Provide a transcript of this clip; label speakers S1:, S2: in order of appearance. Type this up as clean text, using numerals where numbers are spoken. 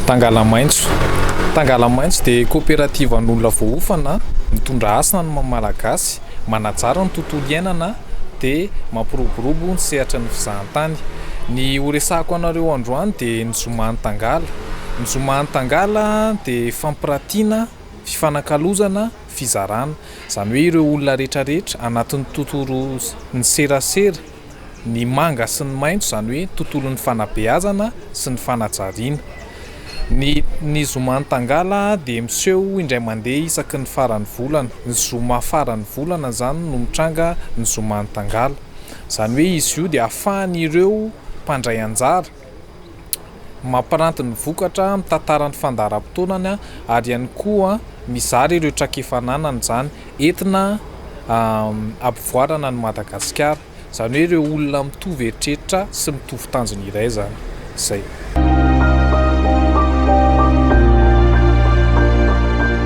S1: Tangalamaitso. Tangalamaitso dia coopérative an'olona voaofana mitondra asa ny malagasy, manatsara ny tontolo iainana dia mampiroborobo ny sehatra ny fizahantany. Ny horesahako anareo androany dia ny Zoma'ny Tangala. Ny Zoma'ny Tangala dia fampirantiana, fifanakalozana, fizarana. Izany hoe ireo olona rehetrarehetra anatin'ny tontolo ny serasera, ny manga sy ny maitso, izany hoe tontolon'ny fanabeazana sy ny fanajariana. Ny Zoma'ny Tangala dia miseho indray mandeha isaky ny faran'ny volana. Ny zoma faran'ny volana zany no mitranga ny Zoma'ny Tangala. Izany hoe izy io dia ahafahan'ireo mpandray anjara mampiranty ny vokatra, mitantara ny fandaharam-potoanany ary ihany koa mizara ireo trakefananany izany entina ampivoarana ny Madagasikara. Izany hoe ireo olona mitovy heritreritra sy mitovy tanjona iray zany. Zay.